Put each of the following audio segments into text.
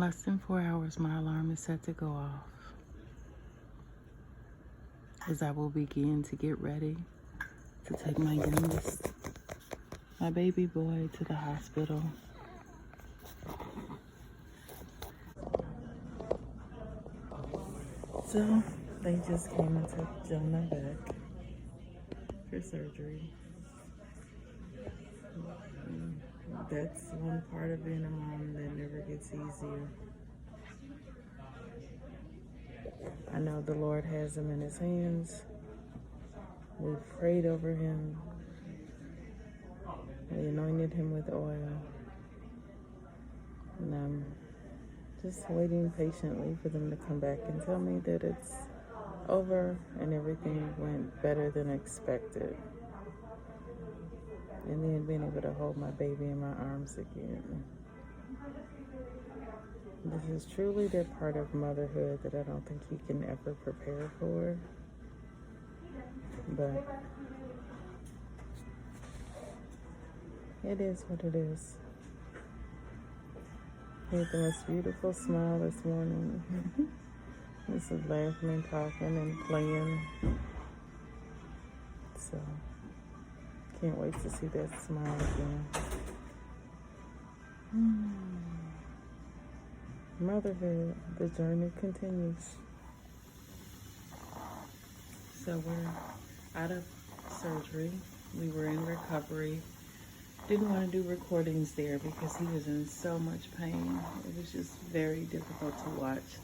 less than 4 hours, my alarm is set to go off, as I will begin to get ready to take my youngest, my baby boy, to the hospital. So they just came and took Jonah back for surgery. That's one part of being a mom that never gets easier. I know the Lord has him in his hands. We've prayed over him. We anointed him with oil. And I'm just waiting patiently for them to come back and tell me that it's over and everything went better than expected. And then being able to hold my baby in my arms again. This is truly that part of motherhood that I don't think you can ever prepare for. But it is what it is. He had the most beautiful smile this morning. This is laughing and talking and playing. So, can't wait to see that smile again. Motherhood, the journey continues. So we're out of surgery. We were in recovery. Didn't want to do recordings there because he was in so much pain. It was just very difficult to watch.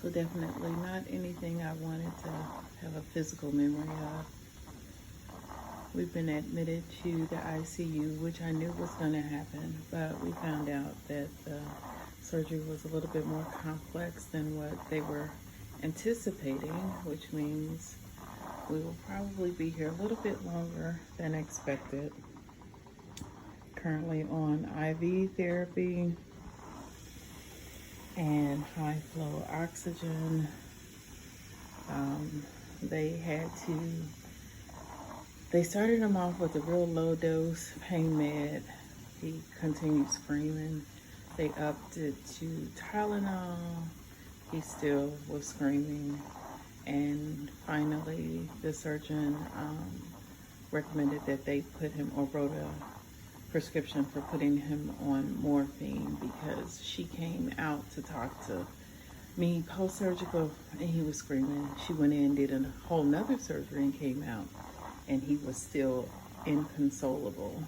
So definitely not anything I wanted to have a physical memory of. We've been admitted to the ICU, which I knew was going to happen, but we found out that the surgery was a little bit more complex than what they were anticipating, which means we will probably be here a little bit longer than expected. Currently on IV therapy and high flow oxygen. They started him off with a real low dose pain med. He continued screaming. They upped it to Tylenol. He still was screaming. And finally, the surgeon recommended that they put him, or wrote a prescription for putting him on morphine, because she came out to talk to me post-surgical and he was screaming. She went in and did a whole nother surgery and came out and he was still inconsolable.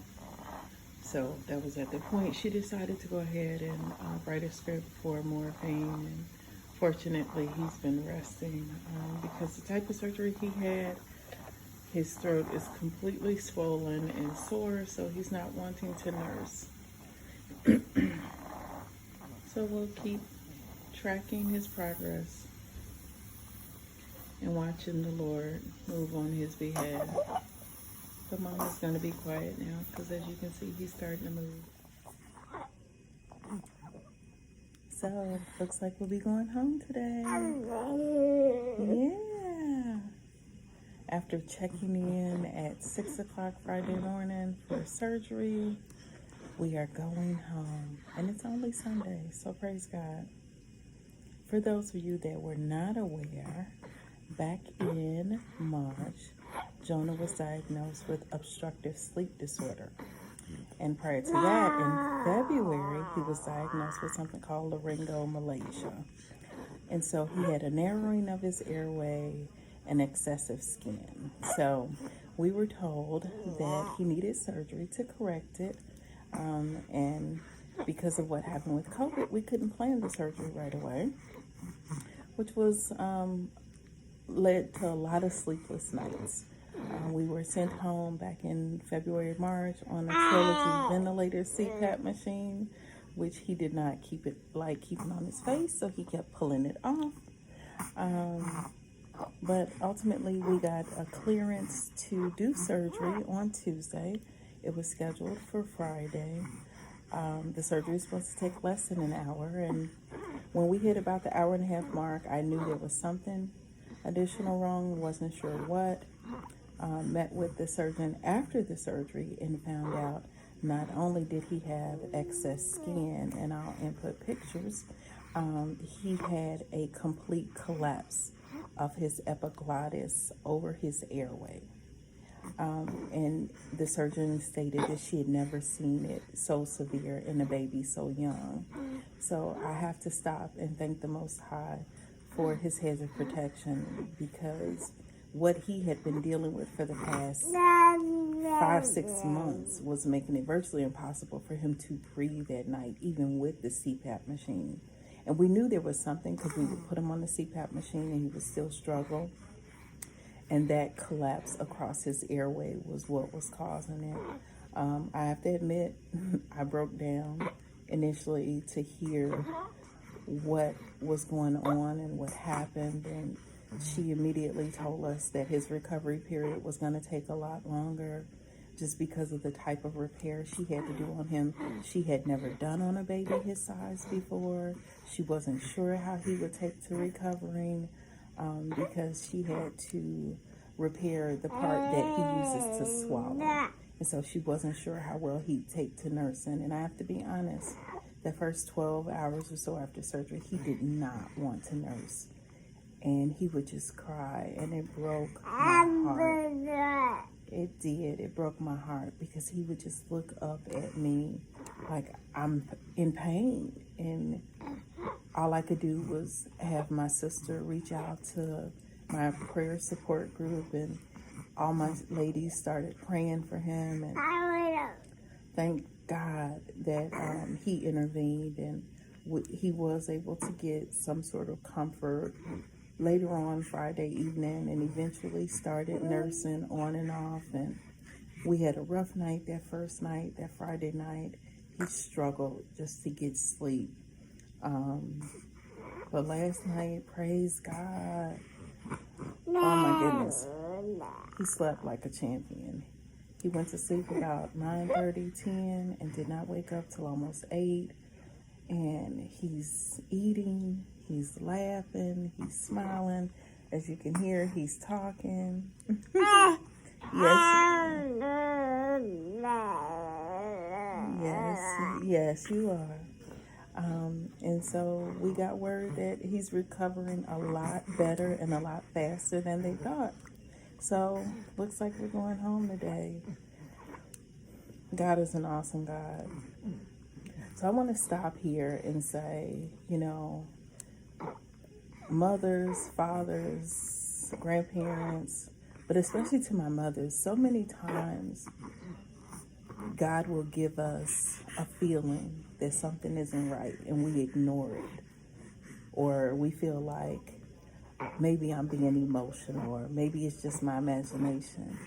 So that was at the point she decided to go ahead and write a script for morphine. And fortunately, he's been resting because the type of surgery he had, his throat is completely swollen and sore, so he's not wanting to nurse. So we'll keep tracking his progress and watching the Lord move on his behalf. But Mama's going to be quiet now because, as you can see, he's starting to move. So, looks like we'll be going home today. Yeah. After checking in at 6 o'clock Friday morning for surgery, we are going home. And it's only Sunday, so praise God. For those of you that were not aware, back in March, Jonah was diagnosed with obstructive sleep disorder. And prior to that, in February, he was diagnosed with something called Laryngomalacia. And so he had a narrowing of his airway and excessive skin. So we were told that he needed surgery to correct it. And because of what happened with COVID, we couldn't plan the surgery right away, which was led to a lot of sleepless nights. We were sent home back in February, March on a Trilogy ventilator CPAP machine, which he did not keep it like keeping on his face, so he kept pulling it off. But ultimately, we got a clearance to do surgery on Tuesday. It was scheduled for Friday. The surgery was supposed to take less than an hour, and when we hit about the hour and a half mark, I knew there was something additional wrong, wasn't sure what. Met with the surgeon after the surgery and found out not only did he have excess skin, and I'll input pictures, he had a complete collapse of his epiglottis over his airway. And the surgeon stated that she had never seen it so severe in a baby so young. So I have to stop and thank the Most High for his hedge of protection, because what he had been dealing with for the past 5-6 months was making it virtually impossible for him to breathe at night, even with the CPAP machine. And we knew there was something because we would put him on the CPAP machine and he would still struggle. And that collapse across his airway was what was causing it. I have to admit, I broke down initially to hear what was going on and what happened. And she immediately told us that his recovery period was going to take a lot longer, just because of the type of repair she had to do on him. She had never done on a baby his size before. She wasn't sure how he would take to recovering, because she had to repair the part that he uses to swallow. And so she wasn't sure how well he'd take to nursing. And I have to be honest, the first 12 hours or so after surgery, he did not want to nurse. And he would just cry, and it broke my heart. It did. It broke my heart, because he would just look up at me like I'm in pain. And all I could do was have my sister reach out to my prayer support group, and all my ladies started praying for him. And thank God that he intervened, and he was able to get some sort of comfort later on Friday evening, and eventually started nursing on and off. And we had a rough night that first night, that Friday night. He struggled just to get sleep. But last night, praise God, oh my goodness, he slept like a champion. He went to sleep about 9:30, 10, and did not wake up till almost 8. And he's eating, he's laughing, he's smiling. As you can hear, he's talking. Yes, you are. And so we got word that he's recovering a lot better and a lot faster than they thought. So looks like we're going home today. God is an awesome God. So I want to stop here and say, mothers, fathers, grandparents, but especially to my mothers, so many times God will give us a feeling that something isn't right, and we ignore it. Or we feel like maybe I'm being emotional, or maybe it's just my imagination.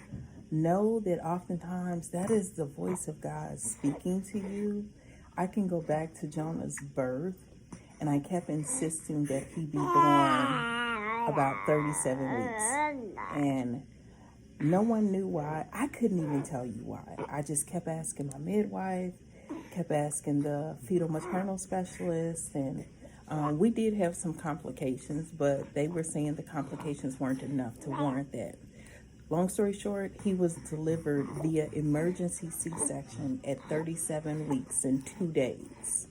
Know that oftentimes that is the voice of God speaking to you. I can go back to Jonah's birth, and I kept insisting that he be born about 37 weeks. And no one knew why. I couldn't even tell you why. I just kept asking my midwife, kept asking the fetal maternal specialist, and we did have some complications, but they were saying the complications weren't enough to warrant that. Long story short, he was delivered via emergency C-section at 37 weeks and 2 days.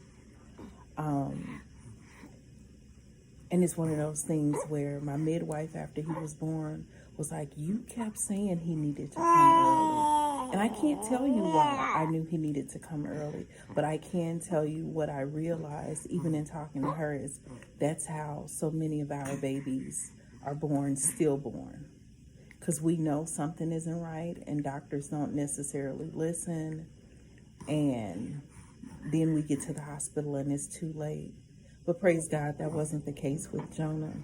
And it's one of those things where my midwife, after he was born, was like, you kept saying he needed to come early. And I can't tell you why I knew he needed to come early, but I can tell you what I realized, even in talking to her, is that's how so many of our babies are born stillborn. Because we know something isn't right, and doctors don't necessarily listen. And then we get to the hospital and it's too late. But praise God, that wasn't the case with Jonah.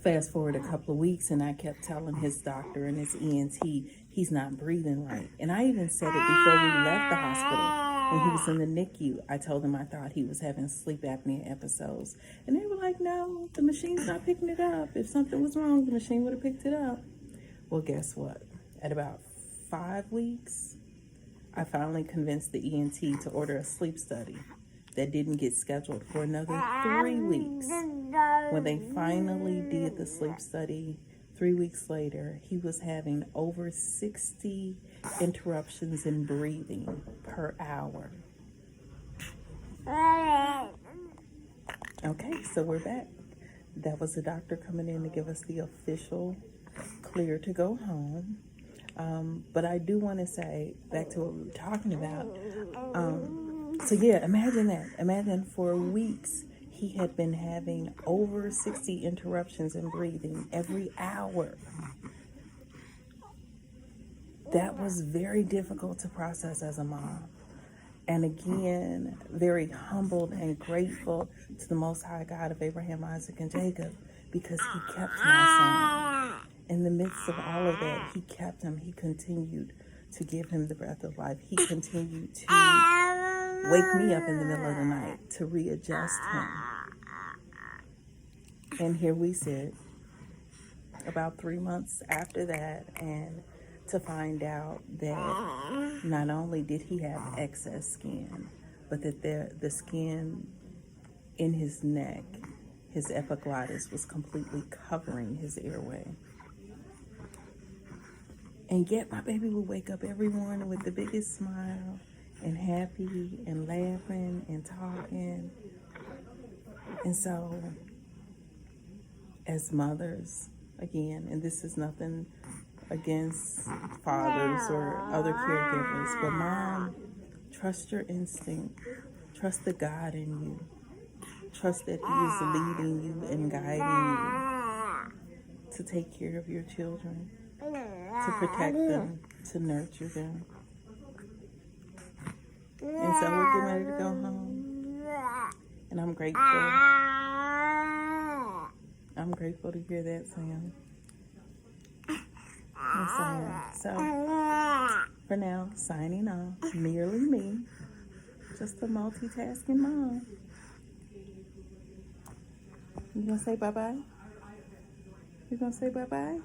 Fast forward a couple of weeks, and I kept telling his doctor and his ENT, he's not breathing right. And I even said it before we left the hospital. When he was in the NICU, I told him I thought he was having sleep apnea episodes. And they were like, no, the machine's not picking it up. If something was wrong, the machine would have picked it up. Well, guess what? At about 5 weeks, I finally convinced the ENT to order a sleep study that didn't get scheduled for another 3 weeks. When they finally did the sleep study 3 weeks later, he was having over 60 interruptions in breathing per hour. Okay, so we're back. That was the doctor coming in to give us the official clear to go home. But I do want to say, back to what we were talking about. So yeah, imagine that. Imagine for weeks he had been having over 60 interruptions in breathing every hour. That was very difficult to process as a mom. And again, very humbled and grateful to the Most High God of Abraham, Isaac, and Jacob, because he kept my son. In the midst of all of that, he kept him. He continued to give him the breath of life. He continued to wake me up in the middle of the night to readjust him. And here we sit about 3 months after that, and to find out that not only did he have excess skin, but that the skin in his neck, his epiglottis, was completely covering his airway. And yet my baby would wake up every morning with the biggest smile and happy and laughing and talking. And so, as mothers, again, and this is nothing against fathers or other caregivers, but mom, trust your instinct. Trust the God in you. Trust that he is leading you and guiding you to take care of your children, to protect them, to nurture them. And so we're getting ready to go home. And I'm grateful. I'm grateful to hear that, Sam. So, for now, signing off, merely me, just a multitasking mom. You gonna say bye-bye? You gonna say bye-bye?